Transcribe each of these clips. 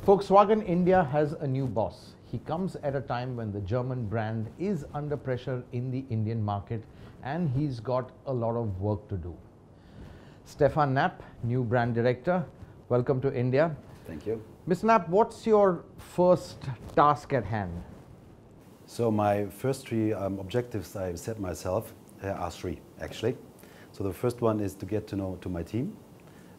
Volkswagen India has a new boss. He comes at a time when the German brand is under pressure in the Indian market and he's got a lot of work to do. Steffen Knapp, new brand director, welcome to India. Thank you. Mr. Knapp, what's your first task at hand? So my first three objectives I set myself are three, actually. So the first one is to get to know my team.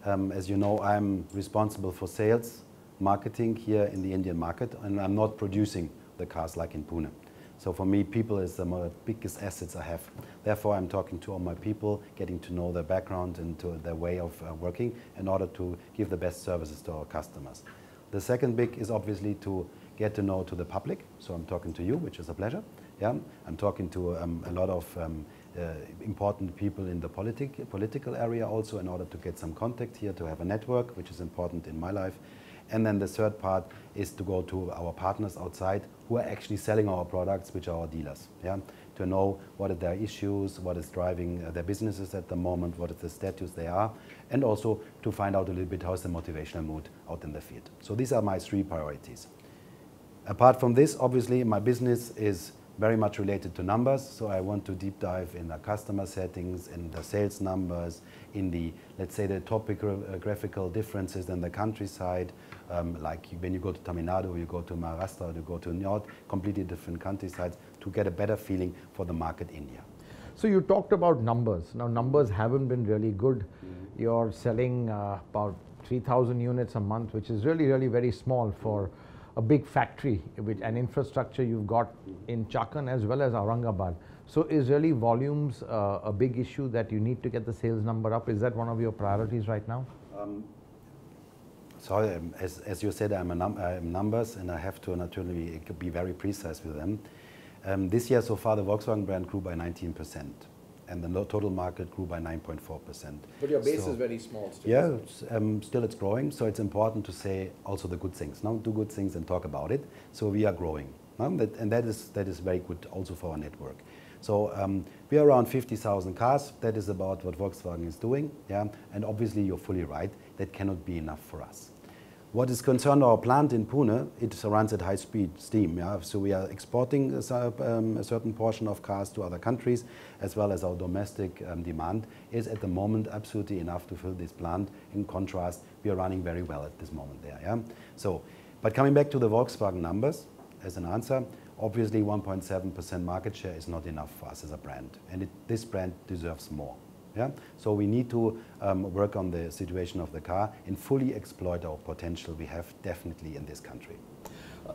As you know, I'm responsible for sales, marketing here in the Indian market, and I'm not producing the cars like in Pune. So for me, people is the biggest assets I have. Therefore, I'm talking to all my people, getting to know their background and to their way of working in order to give the best services to our customers. The second big is obviously to get to know the public. So I'm talking to you, which is a pleasure. Yeah, I'm talking to a lot of important people in the political area also in order to get some contact here, to have a network, which is important in my life. And then the third part is to go to our partners outside who are actually selling our products, which are our dealers. Yeah? To know what are their issues, what is driving their businesses at the moment, what is the status they are, and also to find out a little bit how is the motivational mood out in the field. So these are my three priorities. Apart from this, obviously, my business is very much related to numbers, so I want to deep dive in the customer settings, in the sales numbers, in the, let's say, the topographical differences in the countryside, like when you go to Tamil Nadu, you go to Maharashtra, you go to North, completely different countrysides, to get a better feeling for the market India. So you talked about numbers. Now numbers haven't been really good. You're selling about 3,000 units a month, which is really very small for a big factory with an infrastructure you've got in Chakan as well as Aurangabad. So is really volumes a big issue that you need to get the sales number up? Is that one of your priorities right now? So as you said, I'm numbers, and I have to naturally be very precise with them. This year so far the Volkswagen brand grew by 19%. And the total market grew by 9.4%. But your base is very small still. Yeah, still it's growing, so it's important to say also the good things. Now do good things and talk about it. So we are growing, and that is very good also for our network. So we are around 50,000 cars. That is about what Volkswagen is doing. Yeah, and obviously you're fully right. That cannot be enough for us. What is concerned our plant in Pune, it runs at high steam. Yeah? So we are exporting a certain portion of cars to other countries, as well as our domestic demand is at the moment absolutely enough to fill this plant. In contrast, we are running very well at this moment there. Yeah? So, but coming back to the Volkswagen numbers as an answer, obviously 1.7% market share is not enough for us as a brand, and this brand deserves more. Yeah? So we need to work on the situation of the car and fully exploit our potential we have definitely in this country.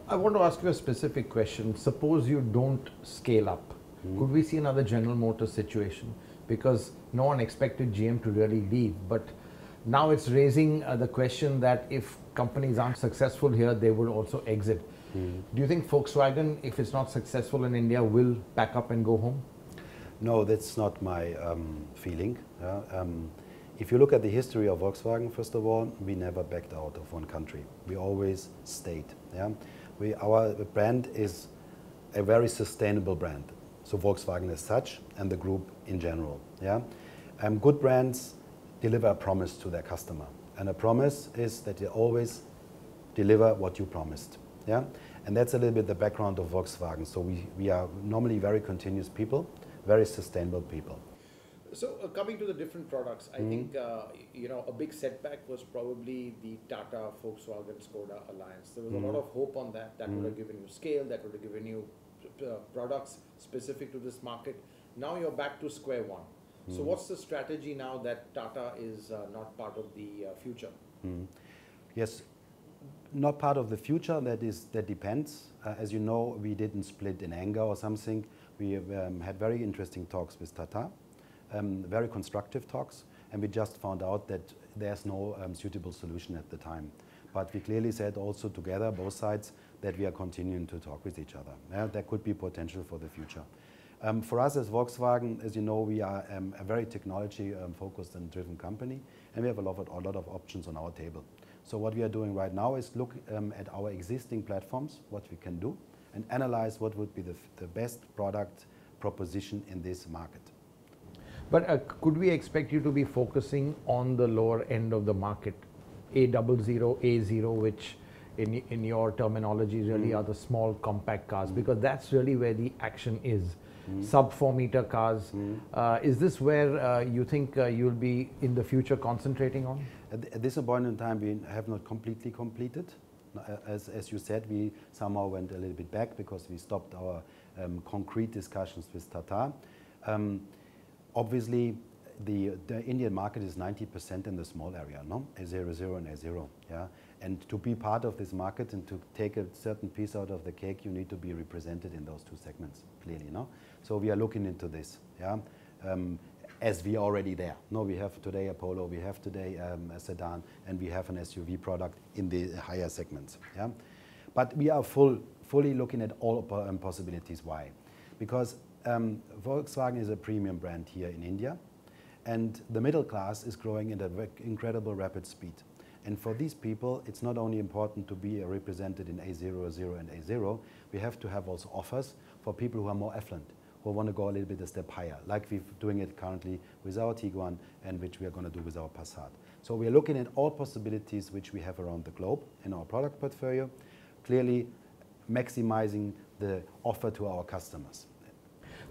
I want to ask you a specific question. Suppose you don't scale up. Could we see another General Motors situation? Because no one expected GM to really leave, but now it's raising the question that if companies aren't successful here, they will also exit. Do you think Volkswagen, if it's not successful in India, will pack up and go home? No, that's not my feeling. If you look at the history of Volkswagen, first of all, we never backed out of one country. We always stayed. Yeah? Our brand is a very sustainable brand. So Volkswagen as such, and the group in general. Yeah? Good brands deliver a promise to their customer. And a promise is that you always deliver what you promised. Yeah? And that's a little bit the background of Volkswagen. So we are normally very continuous people, very sustainable people. So coming to the different products, I think a big setback was probably the Tata Volkswagen Skoda alliance. There was a lot of hope on that. That would have given you scale. That would have given you products specific to this market. Now you're back to square one. So what's the strategy now that Tata is not part of the future? Yes, not part of the future. That depends. As you know, we didn't split in anger or something. We had very interesting talks with Tata, very constructive talks, and we just found out that there's no suitable solution at the time. But we clearly said also together, both sides, that we are continuing to talk with each other. Yeah, there could be potential for the future. For us as Volkswagen, as you know, we are a very technology-focused and driven company, and we have a lot of options on our table. So what we are doing right now is look at our existing platforms, what we can do, and analyze what would be the best product proposition in this market. But could we expect you to be focusing on the lower end of the market, A00, A0, which in your terminology really are the small compact cars, because that's really where the action is. Sub 4 meter cars. Is this where you think you'll be in the future concentrating on? At this point in time, we have not completely completed. As you said, we somehow went a little bit back because we stopped our concrete discussions with Tata. Obviously, the Indian market is 90% in the small area, no? A00 and A0, yeah? And to be part of this market and to take a certain piece out of the cake, you need to be represented in those two segments, clearly, no? So we are looking into this, yeah? As we are already there. No, we have today a Polo, we have today a sedan, and we have an SUV product in the higher segments, yeah? But we are fully looking at all possibilities. Why? Because Volkswagen is a premium brand here in India, and the middle class is growing at an incredible rapid speed. And for these people, it's not only important to be represented in A00 and A0, we have to have also offers for people who are more affluent, who want to go a little bit a step higher, like we're doing it currently with our Tiguan and which we are going to do with our Passat. So we are looking at all possibilities which we have around the globe in our product portfolio, clearly maximizing the offer to our customers.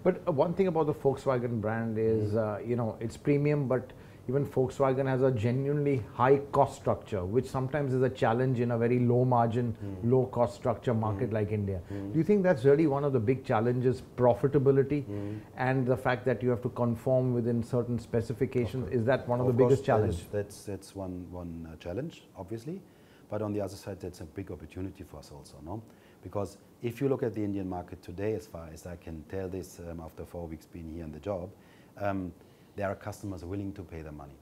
But one thing about the Volkswagen brand is, you know, it's premium, but even Volkswagen has a genuinely high cost structure, which sometimes is a challenge in a very low margin, low cost structure market like India. Do you think that's really one of the big challenges, profitability, and the fact that you have to conform within certain specifications? Is that one of the biggest challenges? That's one challenge, obviously. But on the other side, that's a big opportunity for us also, no? Because if you look at the Indian market today, as far as I can tell this after 4 weeks being here in the job, there are customers willing to pay the money.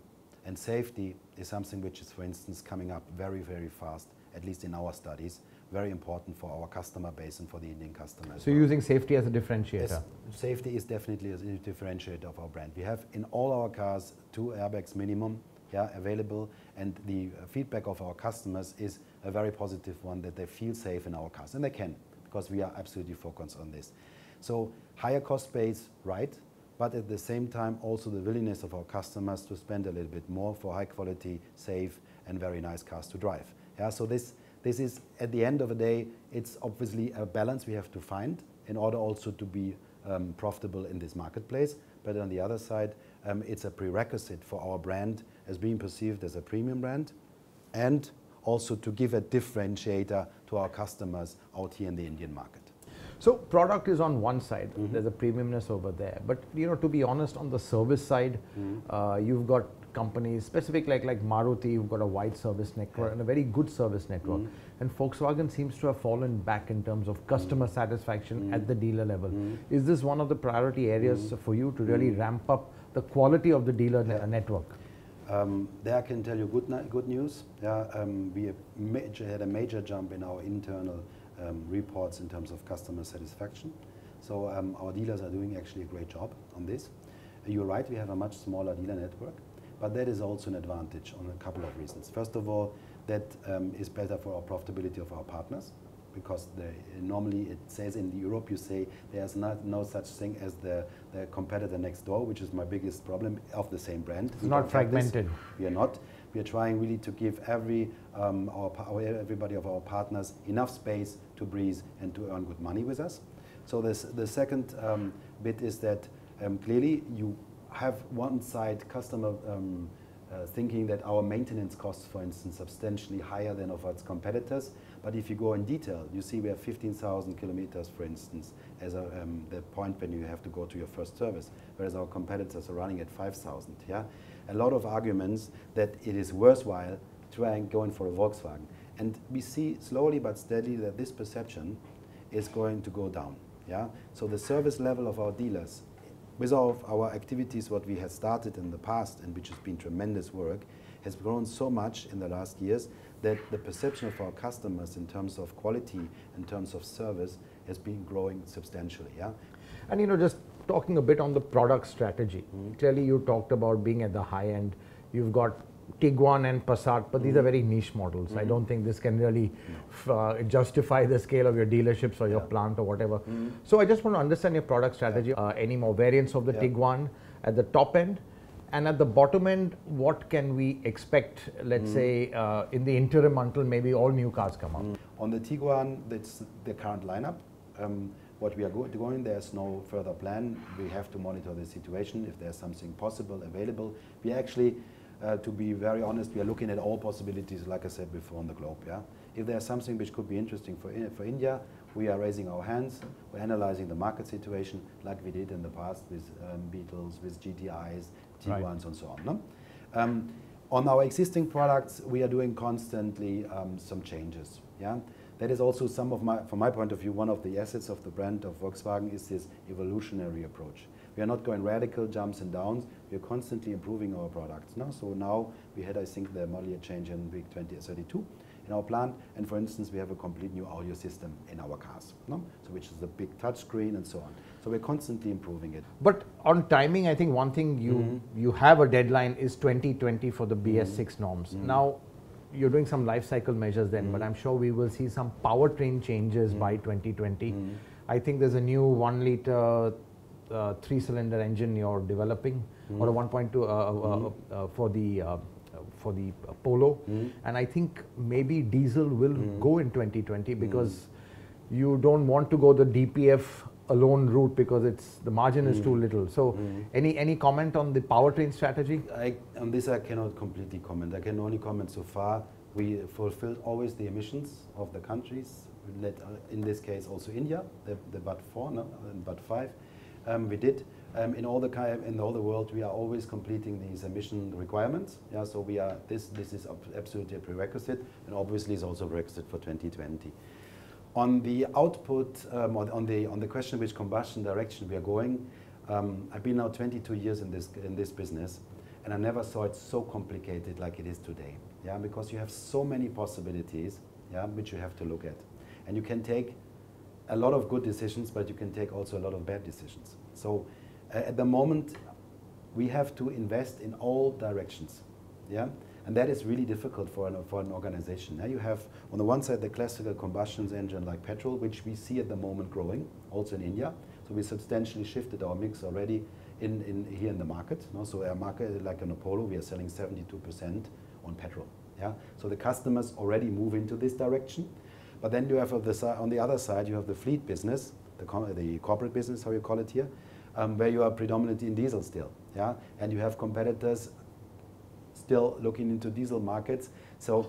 And safety is something which is, for instance, coming up very, very fast, at least in our studies, very important for our customer base and for the Indian customers. So you're using safety as a differentiator? Yes, safety is definitely a differentiator of our brand. We have in all our cars 2 airbags minimum, yeah, available, and the feedback of our customers is a very positive one, that they feel safe in our cars, and they can, because we are absolutely focused on this. So higher cost base, right, but at the same time also the willingness of our customers to spend a little bit more for high quality, safe and very nice cars to drive. Yeah, so this is, at the end of the day, it's obviously a balance we have to find in order also to be profitable in this marketplace. But on the other side, it's a prerequisite for our brand as being perceived as a premium brand, and also to give a differentiator to our customers out here in the Indian market. So product is on one side, there's a premiumness over there. But you know, to be honest, on the service side, you've got companies specific like Maruti, who've got a wide service network and a very good service network. And Volkswagen seems to have fallen back in terms of customer satisfaction at the dealer level. Is this one of the priority areas for you to really ramp up the quality of the dealer network? There I can tell you good news. Yeah, we had a major jump in our internal reports in terms of customer satisfaction. So our dealers are doing actually a great job on this. You're right, we have a much smaller dealer network, but that is also an advantage on a couple of reasons. First of all, that is better for our profitability of our partners, because normally it says in Europe, you say there's no such thing as the competitor next door, which is my biggest problem of the same brand. It's not fragmented. We are not. We are trying really to give everybody of our partners enough space to breathe and to earn good money with us. So the second bit is that clearly you have one side customer thinking that our maintenance costs, for instance, substantially higher than of its competitors. But if you go in detail, you see we have 15,000 kilometers, for instance, as the point when you have to go to your first service, whereas our competitors are running at 5,000. Yeah, a lot of arguments that it is worthwhile trying going for a Volkswagen, and we see slowly but steadily that this perception is going to go down. Yeah, so the service level of our dealers, with all of our activities, what we had started in the past and which has been tremendous work, has grown so much in the last years that the perception of our customers in terms of quality, in terms of service, has been growing substantially. Yeah? And you know, just talking a bit on the product strategy, clearly you talked about being at the high end. You've got Tiguan and Passat, but these are very niche models. I don't think this can really justify the scale of your dealerships or your plant or whatever. So I just want to understand your product strategy. Any more variants of the Tiguan at the top end, And at the bottom end, what can we expect, let's say, in the interim until maybe all new cars come out? On the Tiguan, that's the current lineup. What we are going, there's no further plan. We have to monitor the situation. If there's something possible, available. We actually, to be very honest, we are looking at all possibilities, like I said before, on the globe. Yeah? If there's something which could be interesting for India, we are raising our hands. We're analyzing the market situation like we did in the past with Beetles, with GTIs, Tiguans, right, and so on. No? On our existing products, we are doing constantly some changes. Yeah? That is also from my point of view, one of the assets of the brand of Volkswagen is this evolutionary approach. We are not going radical jumps and downs. We are constantly improving our products. No? So now we had, I think, the model year change in week 2032 in our plant. And for instance, we have a complete new audio system in our cars, no? So which is a big touch screen and so on. So we're constantly improving it. But on timing, I think one thing you have a deadline is 2020 for the BS6 norms. Now, you're doing some life cycle measures then, but I'm sure we will see some powertrain changes by 2020. I think there's a new 1 liter 3-cylinder engine you're developing, or a 1.2 for the Polo, and I think maybe diesel will go in 2020 because you don't want to go the DPF alone route because the margin is too little. So any comment on the powertrain strategy? On this I cannot completely comment. I can only comment so far. We fulfilled always the emissions of the countries, in this case also India, the BUT 4, no? And BUT 5. We did. In all the world, we are always completing these emission requirements. Yeah, so we are. This is absolutely a prerequisite, and obviously is also a prerequisite for 2020. On the output, on the question which combustion direction we are going, I've been now 22 years in this business, and I never saw it so complicated like it is today. Yeah, because you have so many possibilities, yeah, which you have to look at, and you can take a lot of good decisions, but you can take also a lot of bad decisions. So at the moment, we have to invest in all directions, yeah, and that is really difficult for an organization. Now you have on the one side the classical combustion engine like petrol, which we see at the moment growing, also in India. So we substantially shifted our mix already here in the market. No? So our market, like in Apollo, we are selling 72% on petrol. Yeah, so the customers already move into this direction. But then you have on the other side, you have the fleet business, the corporate business, how you call it here, where you are predominantly in diesel still, yeah, and you have competitors still looking into diesel markets. So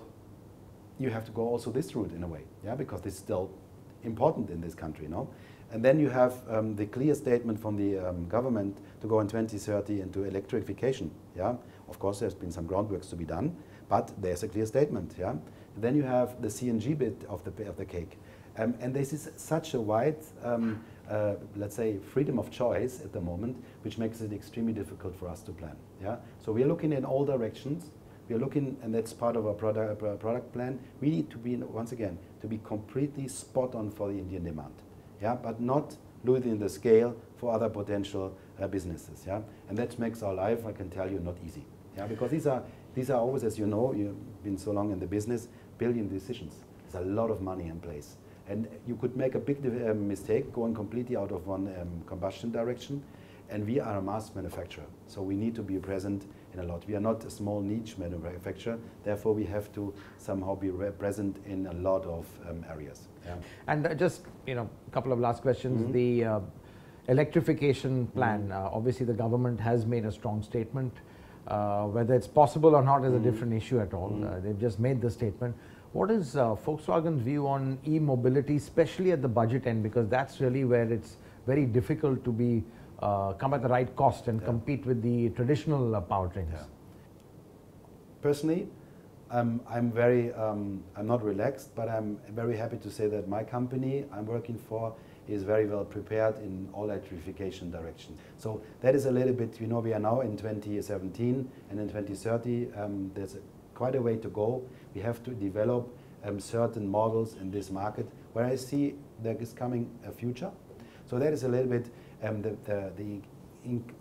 you have to go also this route in a way, yeah, because it's still important in this country, no? And then you have the clear statement from the government to go in 2030 into electrification, yeah. Of course, there's been some groundworks to be done, but there's a clear statement, yeah. Then you have the CNG bit of the cake. And this is such a wide, let's say, freedom of choice at the moment, which makes it extremely difficult for us to plan. Yeah? So we are looking in all directions. We are looking, and that's part of our product plan. We need to be, once again, to be completely spot on for the Indian demand, yeah? But not losing the scale for other potential businesses. Yeah? And that makes our life, I can tell you, not easy. Yeah? Because these are always, as you know, you've been so long in the business, billion decisions. There's a lot of money in place. And you could make a big mistake going completely out of one combustion direction. And we are a mass manufacturer, so we need to be present in a lot. We are not a small niche manufacturer, therefore we have to somehow be present in a lot of areas. Yeah. And just, a couple of last questions. The electrification plan, obviously the government has made a strong statement. Whether it's possible or not is a different issue at all. They've just made the statement. What is Volkswagen's view on e-mobility, especially at the budget end, because that's really where it's very difficult to come at the right cost and compete with the traditional powertrains? Yeah. Personally, I'm not relaxed, but I'm very happy to say that my company I'm working for is very well prepared in all electrification directions. So that is a little bit, we are now in 2017, and in 2030 there's quite a way to go. We have to develop certain models in this market where I see there is coming a future. So that is a little bit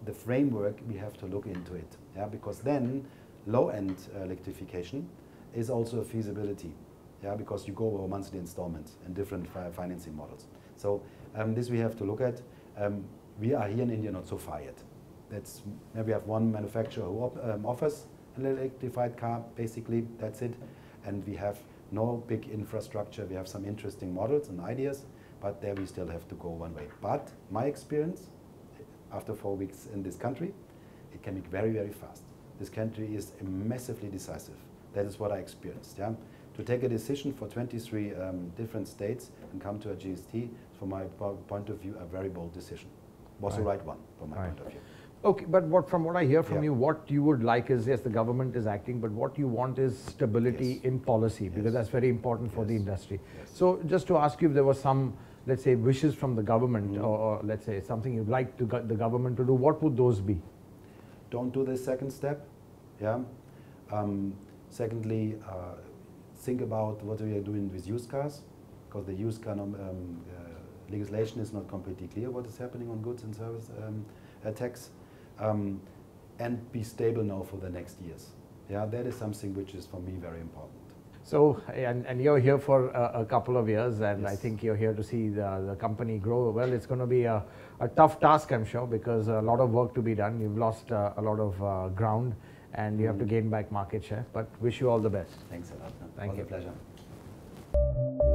the framework we have to look into it, yeah, because then low-end electrification is also a feasibility, yeah, because you go over monthly installments and different financing models. So this we have to look at. We are here in India not so far yet. that's maybe we have one manufacturer who offers an electrified car, basically, that's it. And we have no big infrastructure. We have some interesting models and ideas, but there we still have to go one way. But my experience, after 4 weeks in this country, it can be very, very fast. This country is massively decisive. That is what I experienced. Yeah? To take a decision for 23 different states and come to a GST, from my point of view, a very bold decision. Was the right one from my point of view. Okay, but from what I hear from Yeah. you, what you would like is, yes, the government is acting, but what you want is stability in policy, because that's very important for the industry. So just to ask you if there was some, let's say, wishes from the government, or let's say something you'd like to the government to do, what would those be? Don't do the second step. Yeah. Secondly, think about what we are doing with used cars, because the used car legislation is not completely clear what is happening on goods and service tax. And be stable now for the next years. Yeah, that is something which is for me very important. So, and you're here for a couple of years, and I think you're here to see the company grow. Well, it's going to be a tough task, I'm sure, because a lot of work to be done. You've lost a lot of ground, and you have to gain back market share. But wish you all the best. Thanks a lot. Thank you. It was a pleasure.